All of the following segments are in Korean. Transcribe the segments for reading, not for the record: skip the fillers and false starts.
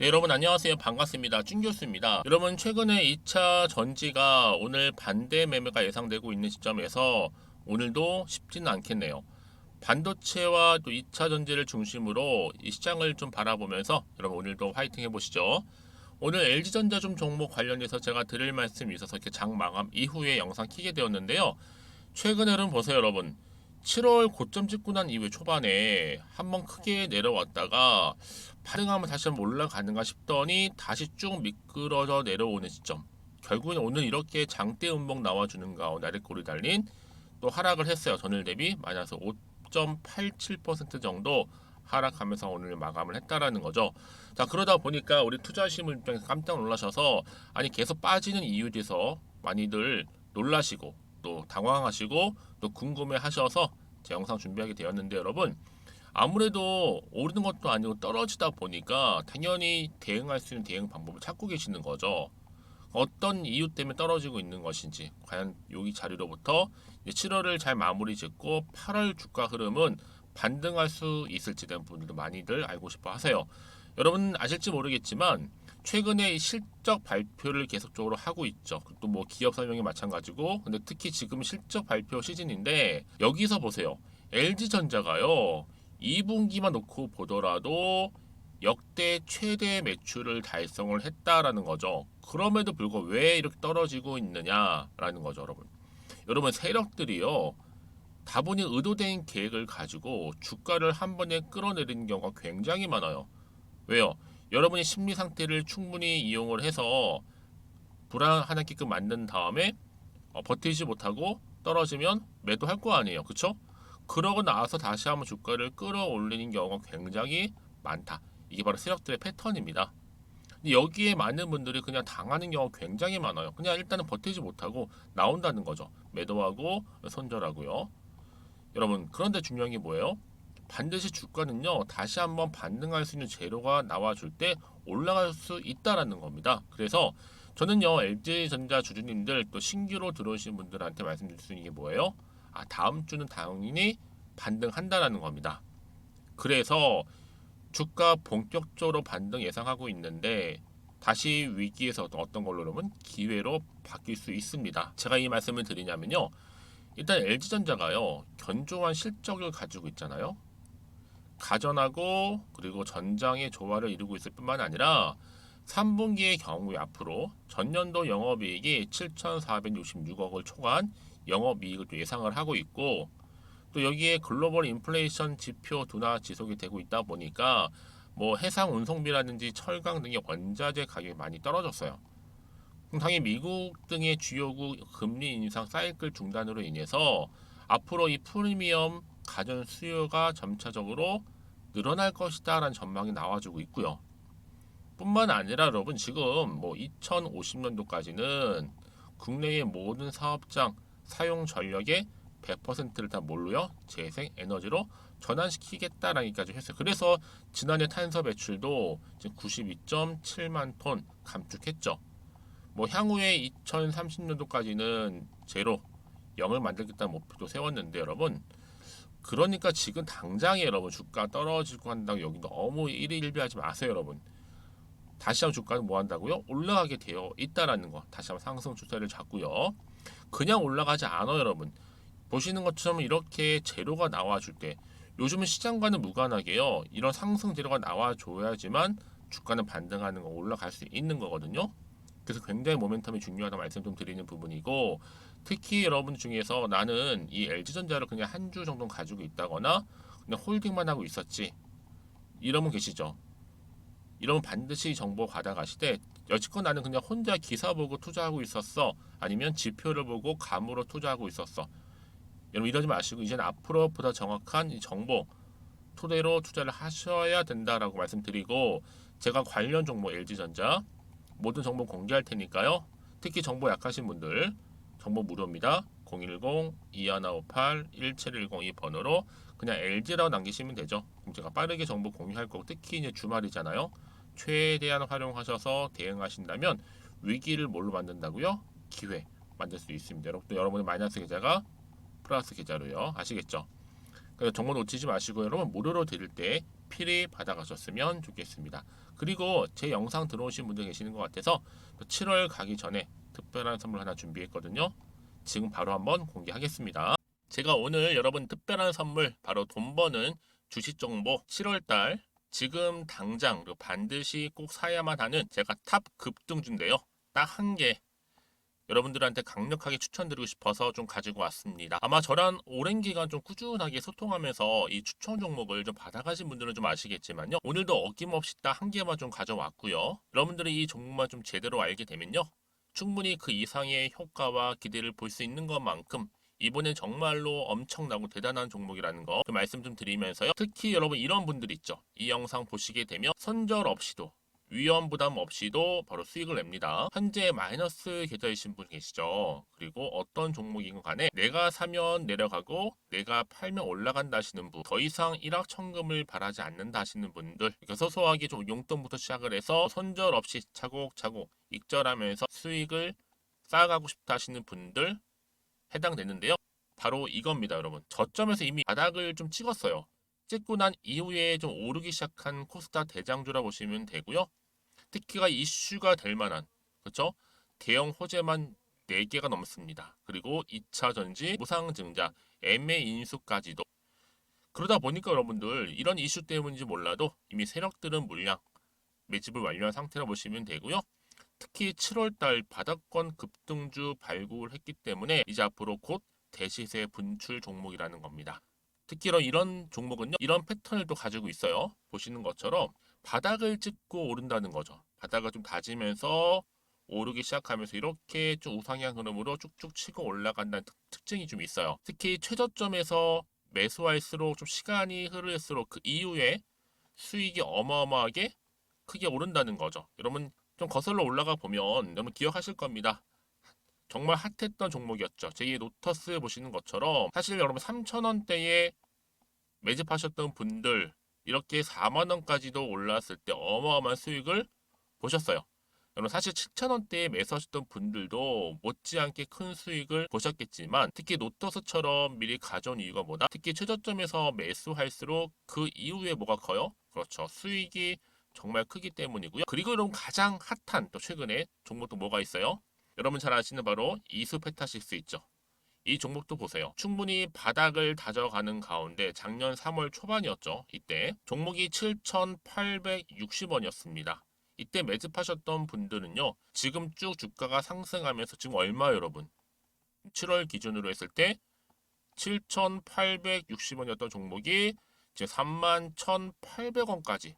네, 여러분 안녕하세요. 반갑습니다. 준 교수입니다. 여러분 최근에 2차 전지가 오늘 반대 매매가 예상되고 있는 시점에서 오늘도 쉽지는 않겠네요. 반도체와 또 2차 전지를 중심으로 이 시장을 좀 바라보면서 여러분 오늘도 화이팅 해보시죠. 오늘 LG전자 좀 종목 관련해서 제가 드릴 말씀이 있어서 이렇게 장 마감 이후에 영상 키게 되었는데요. 최근에 여러분 보세요, 여러분. 7월 고점 찍고 난 이후에 초반에 한번 크게 내려왔다가 반등하면 다시 한번 올라가는가 싶더니 다시 쭉 미끄러져 내려오는 시점. 결국엔 오늘 이렇게 장대 음봉 나와주는 가운데 아래꼬리 달린 또 하락을 했어요. 전일 대비 마이너스 5.87% 정도 하락하면서 오늘 마감을 했다라는 거죠. 자, 그러다 보니까 우리 투자하시는 입장에서 깜짝 놀라셔서 아니 계속 빠지는 이유에 대해서 많이들 놀라시고 또 당황하시고 또 궁금해하셔서 제 영상 준비하게 되었는데 여러분 아무래도 오르는 것도 아니고 떨어지다 보니까 당연히 대응할 수 있는 대응 방법을 찾고 계시는 거죠. 어떤 이유 때문에 떨어지고 있는 것인지 과연 여기 자리로부터 7월을 잘 마무리 짓고 8월 주가 흐름은 반등할 수 있을지 대한 분들도 많이들 알고 싶어 하세요. 여러분 아실지 모르겠지만 최근에 실적 발표를 계속적으로 하고 있죠. 또 뭐 기업 설명이 마찬가지고 근데 특히 지금 실적 발표 시즌인데 여기서 보세요. LG전자가요. 2분기만 놓고 보더라도 역대 최대 매출을 달성을 했다라는 거죠. 그럼에도 불구하고 왜 이렇게 떨어지고 있느냐라는 거죠, 여러분. 여러분 세력들이요. 다분히 의도된 계획을 가지고 주가를 한 번에 끌어내리는 경우가 굉장히 많아요. 왜요? 여러분이 심리 상태를 충분히 이용을 해서 불안하게끔 만든 다음에 버티지 못하고 떨어지면 매도할 거 아니에요. 그쵸? 그러고 나서 다시 한번 주가를 끌어올리는 경우가 굉장히 많다. 이게 바로 세력들의 패턴입니다. 근데 여기에 많은 분들이 그냥 당하는 경우가 굉장히 많아요. 그냥 일단은 버티지 못하고 나온다는 거죠. 매도하고 손절하고요. 여러분 그런데 중요한 게 뭐예요? 반드시 주가는요 다시 한번 반등할 수 있는 재료가 나와줄 때 올라갈 수 있다라는 겁니다. 그래서 저는요 LG전자 주주님들 또 신규로 들어오신 분들한테 말씀드릴 수 있는 게 뭐예요? 아 다음 주는 당연히 반등한다라는 겁니다. 그래서 주가 본격적으로 반등 예상하고 있는데 다시 위기에서 어떤 걸로 그러면 기회로 바뀔 수 있습니다. 제가 이 말씀을 드리냐면요. 일단 LG전자가요 견조한 실적을 가지고 있잖아요. 가전하고 그리고 전장의 조화를 이루고 있을 뿐만 아니라 3분기의 경우에 앞으로 전년도 영업이익이 7,466억을 초과한 영업이익을 또 예상을 하고 있고 또 여기에 글로벌 인플레이션 지표 둔화 지속이 되고 있다 보니까 뭐 해상 운송비라든지 철강 등의 원자재 가격이 많이 떨어졌어요. 당연히 미국 등의 주요국 금리 인상 사이클 중단으로 인해서 앞으로 이 프리미엄 가전 수요가 점차적으로 늘어날 것이다라는 전망이 나와주고 있고요. 뿐만 아니라 여러분 지금 뭐 2050년도까지는 국내의 모든 사업장 사용 전력의 100%를 다 뭘로요? 재생 에너지로 전환시키겠다라는 얘기까지 했어요. 그래서 지난해 탄소 배출도 지금 92.7만 톤 감축했죠. 뭐 향후에 2030년도까지는 제로 0을 만들겠다는 목표도 세웠는데 여러분 그러니까 지금 당장에 여러분 주가 떨어지고 한다고 여기 너무 일희일비하지 마세요 여러분. 다시 한번 주가는 뭐 한다고요? 올라가게 되어 있다라는 거 다시 한번 상승 추세를 잡고요. 그냥 올라가지 않아요 여러분. 보시는 것처럼 이렇게 재료가 나와줄 때 요즘은 시장과는 무관하게요. 이런 상승 재료가 나와줘야지만 주가는 반등하는 거 올라갈 수 있는 거거든요. 그래서 굉장히 모멘텀이 중요하다 말씀 좀 드리는 부분이고 특히 여러분 중에서 나는 이 LG전자를 그냥 한 주 정도 가지고 있다거나 그냥 홀딩만 하고 있었지 이런 분 계시죠. 이러면 반드시 정보 받아가시되 여지껏 나는 그냥 혼자 기사 보고 투자하고 있었어 아니면 지표를 보고 감으로 투자하고 있었어 여러분 이러지 마시고 이제는 앞으로보다 정확한 이 정보 토대로 투자를 하셔야 된다라고 말씀드리고 제가 관련 종목 LG전자 모든 정보 공개할 테니까요. 특히 정보 약하신 분들 정보 무료입니다. 010-2158-1710 이 번호로 그냥 LG라고 남기시면 되죠. 그럼 제가 빠르게 정보 공유할 거고 특히 이제 주말이잖아요. 최대한 활용하셔서 대응하신다면 위기를 뭘로 만든다고요? 기회 만들 수 있습니다. 여러분 여러분의 마이너스 계좌가 플러스 계좌로요. 아시겠죠? 그래서 정보 놓치지 마시고 여러분 무료로 드릴 때 필히 받아가셨으면 좋겠습니다. 그리고 제 영상 들어오신 분들 계시는 것 같아서 7월 가기 전에 특별한 선물 하나 준비했거든요. 지금 바로 한번 공개하겠습니다. 제가 오늘 여러분 특별한 선물 바로 돈 버는 주식 정보 7월달 지금 당장 반드시 꼭 사야만 하는 제가 탑 급등주인데요. 딱 한 개 여러분들한테 강력하게 추천드리고 싶어서 좀 가지고 왔습니다. 아마 저랑 오랜 기간 좀 꾸준하게 소통하면서 이 추천 종목을 좀 받아가신 분들은 좀 아시겠지만요. 오늘도 어김없이 딱 한 개만 좀 가져왔고요. 여러분들이 이 종목만 좀 제대로 알게 되면요. 충분히 그 이상의 효과와 기대를 볼 수 있는 것만큼 이번엔 정말로 엄청나고 대단한 종목이라는 거 그 말씀 좀 드리면서요. 특히 여러분 이런 분들 있죠. 이 영상 보시게 되면 손절 없이도 위험 부담 없이도 바로 수익을 냅니다. 현재 마이너스 계좌이신 분 계시죠. 그리고 어떤 종목이건 간에 내가 사면 내려가고 내가 팔면 올라간다 하시는 분, 더 이상 일확천금을 바라지 않는다 하시는 분들, 이렇게 소소하게 좀 용돈부터 시작을 해서 손절 없이 차곡차곡 익절하면서 수익을 쌓아가고 싶다 하시는 분들 해당되는데요. 바로 이겁니다, 여러분. 저점에서 이미 바닥을 좀 찍었어요. 찍고 난 이후에 좀 오르기 시작한 코스닥 대장주라 보시면 되고요. 특히가 이슈가 될 만한, 그렇죠? 대형 호재만 4개가 넘습니다. 그리고 2차 전지, 무상증자, MA 인수까지도. 그러다 보니까 여러분들 이런 이슈 때문인지 몰라도 이미 세력들은 물량 매집을 완료한 상태라 보시면 되고요. 특히 7월달 바닥권 급등주 발굴을 했기 때문에 이제 앞으로 곧 대시세 분출 종목이라는 겁니다. 특히 이런 종목은요, 이런 패턴을 또 가지고 있어요. 보시는 것처럼 바닥을 찍고 오른다는 거죠. 바닥을 좀 다지면서 오르기 시작하면서 이렇게 좀 우상향 흐름으로 쭉쭉 치고 올라간다는 특징이 좀 있어요. 특히 최저점에서 매수할수록 좀 시간이 흐를수록 그 이후에 수익이 어마어마하게 크게 오른다는 거죠. 여러분 좀 거슬러 올라가 보면 여러분 기억하실 겁니다. 정말 핫했던 종목이었죠. 제2의 노터스 보시는 것처럼 사실 여러분 3,000원대에 매집하셨던 분들 이렇게 4만 원까지도 올랐을 때 어마어마한 수익을 보셨어요. 여러분 사실 7,000원대에 매수하셨던 분들도 못지않게 큰 수익을 보셨겠지만 특히 노터스처럼 미리 가져온 이유가 뭐다? 특히 최저점에서 매수할수록 그 이후에 뭐가 커요? 그렇죠. 수익이 정말 크기 때문이고요. 그리고 여러분 가장 핫한 또 최근에 종목도 뭐가 있어요? 여러분 잘 아시는 바로 이수페타식스 있죠. 이 종목도 보세요. 충분히 바닥을 다져가는 가운데 작년 3월 초반이었죠. 이때 종목이 7,860원이었습니다. 이때 매집하셨던 분들은요. 지금 쭉 주가가 상승하면서 지금 얼마 여러분? 7월 기준으로 했을 때 7,860원이었던 종목이 이제 31,800원까지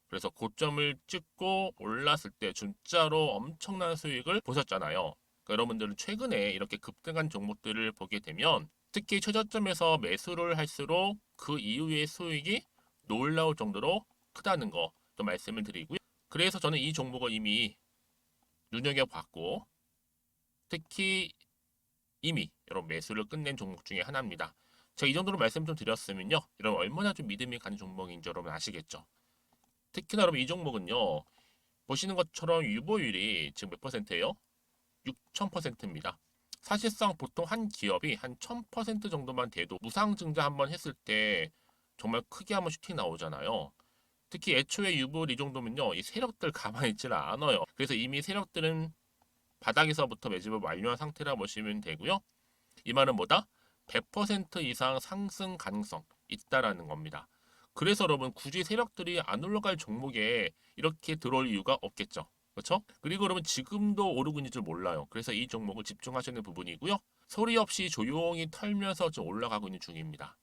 그래서 고점을 찍고 올랐을 때 진짜로 엄청난 수익을 보셨잖아요. 그러니까 여러분들은 최근에 이렇게 급등한 종목들을 보게 되면 특히 최저점에서 매수를 할수록 그 이후의 수익이 놀라울 정도로 크다는 거 또 말씀을 드리고요. 그래서 저는 이 종목을 이미 눈여겨봤고 특히 이미 여러분 매수를 끝낸 종목 중에 하나입니다. 제가 이 정도로 말씀 좀 드렸으면요. 여러분 얼마나 좀 믿음이 가는 종목인지 여러분 아시겠죠? 특히나 여러분 이 종목은요. 보시는 것처럼 유보율이 지금 몇 퍼센트예요? 6,000%입니다. 사실상 보통 한 기업이 한 1,000% 정도만 돼도 무상증자 한번 했을 때 정말 크게 한번 슈팅 나오잖아요. 특히 애초에 유보율 이 정도면요. 이 세력들 가만히 있지를 않아요. 그래서 이미 세력들은 바닥에서부터 매집을 완료한 상태라 보시면 되고요. 이 말은 뭐다? 100% 이상 상승 가능성 있다라는 겁니다. 그래서 여러분 굳이 세력들이 안 올라갈 종목에 이렇게 들어올 이유가 없겠죠. 그렇죠? 그리고 여러분 지금도 오르고 있는 줄 몰라요. 그래서 이 종목을 집중하시는 부분이고요. 소리 없이 조용히 털면서 좀 올라가고 있는 중입니다.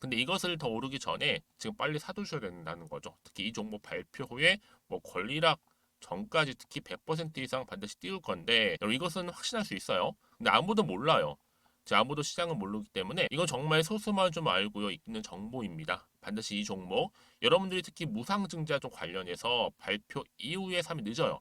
근데 이것을 더 오르기 전에 지금 빨리 사두셔야 된다는 거죠. 특히 이 종목 발표 후에 뭐 권리락 전까지 특히 100% 이상 반드시 띄울 건데 여러분 이것은 확신할 수 있어요. 근데 아무도 몰라요. 아무도 시장을 모르기 때문에 이건 정말 소수만 좀 알고요 있는 정보입니다. 반드시 이 종목 여러분들이 특히 무상증자 좀 관련해서 발표 이후에 사면 늦어요.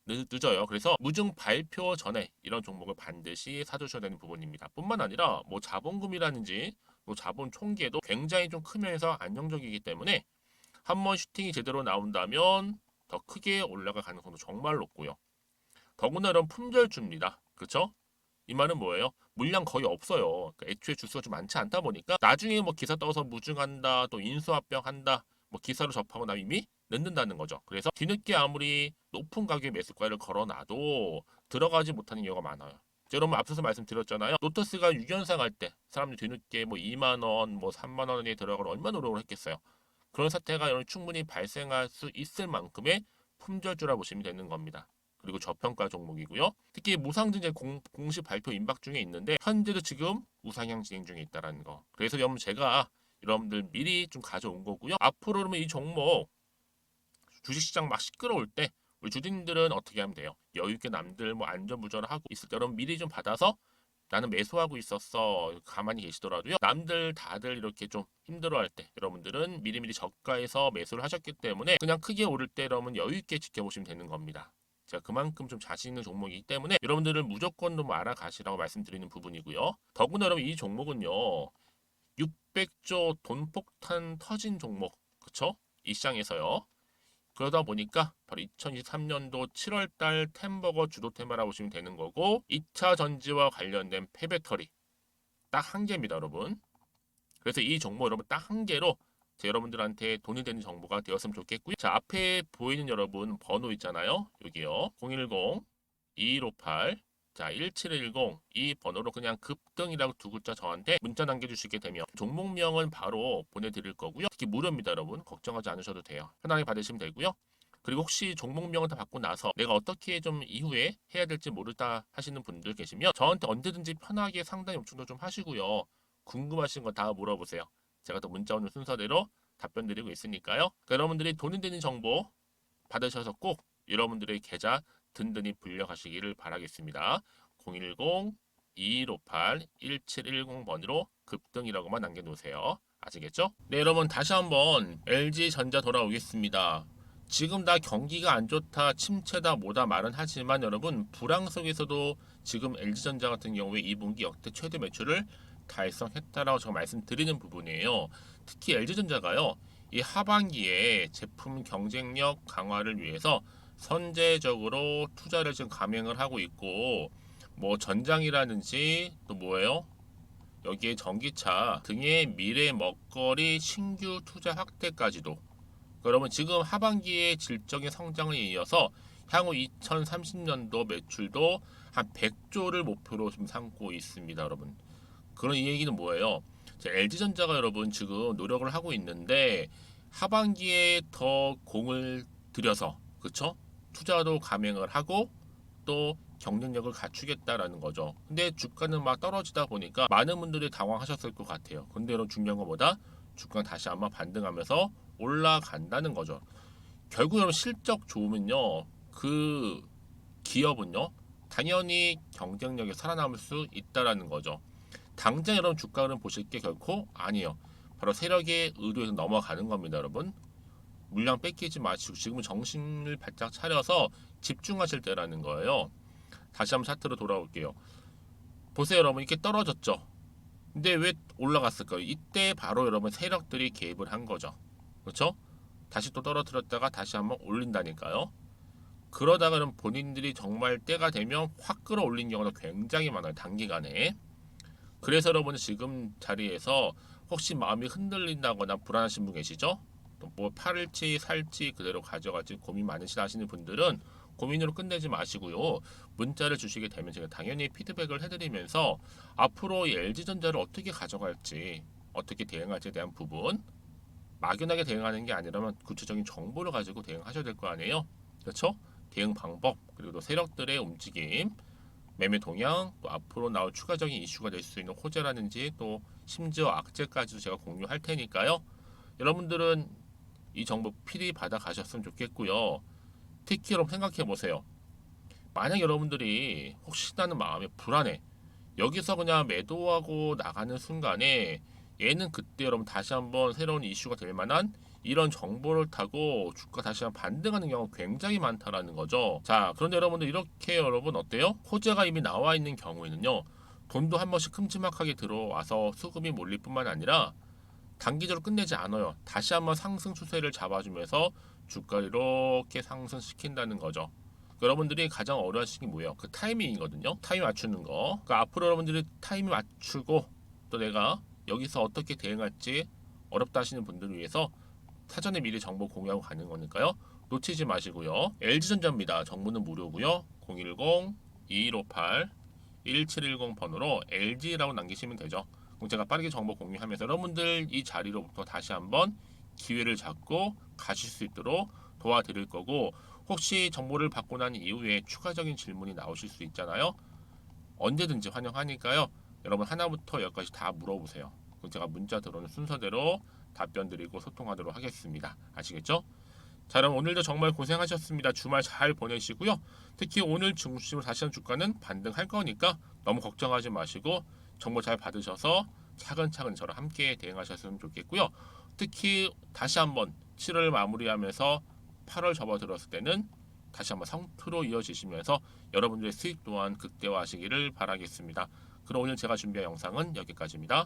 늦어요. 그래서 무증 발표 전에 이런 종목을 반드시 사두셔야 되는 부분입니다. 뿐만 아니라 뭐 자본금이라든지 뭐 자본 총계도 굉장히 좀 크면서 안정적이기 때문에 한번 슈팅이 제대로 나온다면 더 크게 올라갈 가능성도 정말 높고요. 더구나 이런 품절주입니다. 그렇죠? 이 말은 뭐예요? 물량 거의 없어요. 그러니까 애초에 주수가 좀 많지 않다 보니까 나중에 뭐 기사 떠서 무증한다, 또 인수합병 한다, 뭐 기사로 접하고 나면 이미 늦는다는 거죠. 그래서 뒤늦게 아무리 높은 가격의 매수가를 걸어놔도 들어가지 못하는 경우가 많아요. 여러분 앞서서 말씀드렸잖아요. 로터스가 6연상 할 때 사람들이 뒤늦게 뭐 2만 원, 뭐 3만 원에 들어가러 얼마나 노력을 했겠어요. 그런 사태가 여러분 충분히 발생할 수 있을 만큼의 품절주라 보시면 되는 겁니다. 그리고 저평가 종목이고요. 특히 무상증자 공식 발표 임박 중에 있는데 현재도 지금 우상향 진행 중에 있다는 거. 그래서 여러분 제가 여러분들 미리 좀 가져온 거고요. 앞으로 그러면 이 종목 주식시장 막 시끄러울 때 우리 주주님들은 어떻게 하면 돼요? 여유 있게 남들 뭐 안전부전을 하고 있을 때 여러분 미리 좀 받아서 나는 매수하고 있었어 가만히 계시더라도요. 남들 다들 이렇게 좀 힘들어할 때 여러분들은 미리미리 저가에서 매수를 하셨기 때문에 그냥 크게 오를 때 여러분 여유 있게 지켜보시면 되는 겁니다. 제가 그만큼 좀 자신 있는 종목이기 때문에 여러분들은 무조건 좀 알아가시라고 말씀드리는 부분이고요. 더구나 여러분 이 종목은요. 600조 돈폭탄 터진 종목 그쵸? 이 시장에서요. 그러다 보니까 바로 2023년도 7월달 템버거 주도 테마라고 보시면 되는 거고 2차 전지와 관련된 폐배터리 딱 한 개입니다 여러분. 그래서 이 정보 여러분 딱 한 개로 여러분들한테 돈이 되는 정보가 되었으면 좋겠고요. 자 앞에 보이는 여러분 번호 있잖아요. 여기요. 010-2158 자 1710 이 번호로 그냥 급등이라고 두 글자 저한테 문자 남겨주시게 되면 종목명은 바로 보내드릴 거고요. 특히 무료입니다 여러분. 걱정하지 않으셔도 돼요. 편하게 받으시면 되고요. 그리고 혹시 종목명을 다 받고 나서 내가 어떻게 좀 이후에 해야 될지 모르다 하시는 분들 계시면 저한테 언제든지 편하게 상담 요청도 좀 하시고요. 궁금하신 거 다 물어보세요. 제가 또 문자 오는 순서대로 답변 드리고 있으니까요. 그러니까 여러분들이 돈이 되는 정보 받으셔서 꼭 여러분들의 계좌 든든히 불려가시기를 바라겠습니다. 010-2158-1710번으로 급등이라고만 남겨놓으세요. 아시겠죠? 네 여러분 다시 한번 LG전자 돌아오겠습니다. 지금 다 경기가 안 좋다, 침체다, 뭐다 말은 하지만 여러분 불황 속에서도 지금 LG전자 같은 경우에 2분기 역대 최대 매출을 달성했다라고 제가 말씀드리는 부분이에요. 특히 LG전자가요. 이 하반기에 제품 경쟁력 강화를 위해서 선제적으로 투자를 지금 감행을 하고 있고 뭐 전장이라든지 또 뭐예요? 여기에 전기차 등의 미래 먹거리 신규 투자 확대까지도 그러면 지금 하반기에 질적인 성장에 이어서 향후 2030년도 매출도 한 100조를 목표로 지금 삼고 있습니다, 여러분. 그런 이 얘기는 뭐예요? LG전자가 여러분 지금 노력을 하고 있는데 하반기에 더 공을 들여서 그쵸? 투자도 감행을 하고 또 경쟁력을 갖추겠다라는 거죠. 근데 주가는 막 떨어지다 보니까 많은 분들이 당황하셨을 것 같아요. 근데 여러분 중요한 것보다 주가가 다시 한번 반등하면서 올라간다는 거죠. 결국 여러분 실적 좋으면요. 그 기업은요. 당연히 경쟁력이 살아남을 수 있다라는 거죠. 당장 여러분 주가를 보실 게 결코 아니에요. 바로 세력의 의도에서 넘어가는 겁니다, 여러분. 물량 뺏기지 마시고 지금은 정신을 바짝 차려서 집중하실 때라는 거예요. 다시 한번 차트로 돌아올게요. 보세요, 여러분. 이렇게 떨어졌죠. 근데 왜 올라갔을까요? 이때 바로 여러분 세력들이 개입을 한 거죠. 그렇죠? 다시 또 떨어뜨렸다가 다시 한번 올린다니까요. 그러다가 그럼 본인들이 정말 때가 되면 확 끌어올린 경우가 굉장히 많아요. 단기간에. 그래서 여러분 지금 자리에서 혹시 마음이 흔들린다거나 불안하신 분 계시죠? 또 뭐 팔을지 살지 그대로 가져갈지 고민 많으시다 하시는 분들은 고민으로 끝내지 마시고요. 문자를 주시게 되면 제가 당연히 피드백을 해드리면서 앞으로 이 LG전자를 어떻게 가져갈지 어떻게 대응할지에 대한 부분 막연하게 대응하는 게 아니라면 구체적인 정보를 가지고 대응하셔야 될 거 아니에요. 그렇죠? 대응 방법 그리고 또 세력들의 움직임 매매 동향, 또 앞으로 나올 추가적인 이슈가 될 수 있는 호재라든지 또 심지어 악재까지도 제가 공유할 테니까요. 여러분들은 이 정보 필히 받아 가셨으면 좋겠고요. 특히 여러분 생각해 보세요. 만약 여러분들이 혹시나는 마음이 불안해. 여기서 그냥 매도하고 나가는 순간에 얘는 그때 여러분 다시 한번 새로운 이슈가 될 만한 이런 정보를 타고 주가 다시 한번 반등하는 경우가 굉장히 많다라는 거죠. 자, 그런데 여러분들 이렇게 여러분 어때요? 호재가 이미 나와 있는 경우에는요. 돈도 한 번씩 큼지막하게 들어와서 수급이 몰릴 뿐만 아니라 단기적으로 끝내지 않아요. 다시 한번 상승 추세를 잡아주면서 주가를 이렇게 상승시킨다는 거죠. 여러분들이 가장 어려워하시는 게 뭐예요? 그 타이밍이거든요. 타이밍 맞추는 거. 그러니까 앞으로 여러분들이 타이밍 맞추고 또 내가 여기서 어떻게 대응할지 어렵다 하시는 분들을 위해서 사전에 미리 정보 공유하고 가는 거니까요. 놓치지 마시고요. LG전자입니다. 정보는 무료고요. 010-2158-1710 번호로 LG라고 남기시면 되죠. 그럼 제가 빠르게 정보 공유하면서 여러분들 이 자리로부터 다시 한번 기회를 잡고 가실 수 있도록 도와드릴 거고, 혹시 정보를 받고 난 이후에 추가적인 질문이 나오실 수 있잖아요. 언제든지 환영하니까요. 여러분 하나부터 열까지 다 물어보세요. 그럼 제가 문자 들어오는 순서대로 답변 드리고 소통하도록 하겠습니다. 아시겠죠? 자, 그럼 오늘도 정말 고생하셨습니다. 주말 잘 보내시고요. 특히 오늘 중심으로 다시 한 주가는 반등할 거니까 너무 걱정하지 마시고 정보 잘 받으셔서 차근차근 저랑 함께 대응하셨으면 좋겠고요. 특히 다시 한번 7월 마무리하면서 8월 접어들었을 때는 다시 한번 성투로 이어지시면서 여러분들의 수익 또한 극대화하시기를 바라겠습니다. 그럼 오늘 제가 준비한 영상은 여기까지입니다.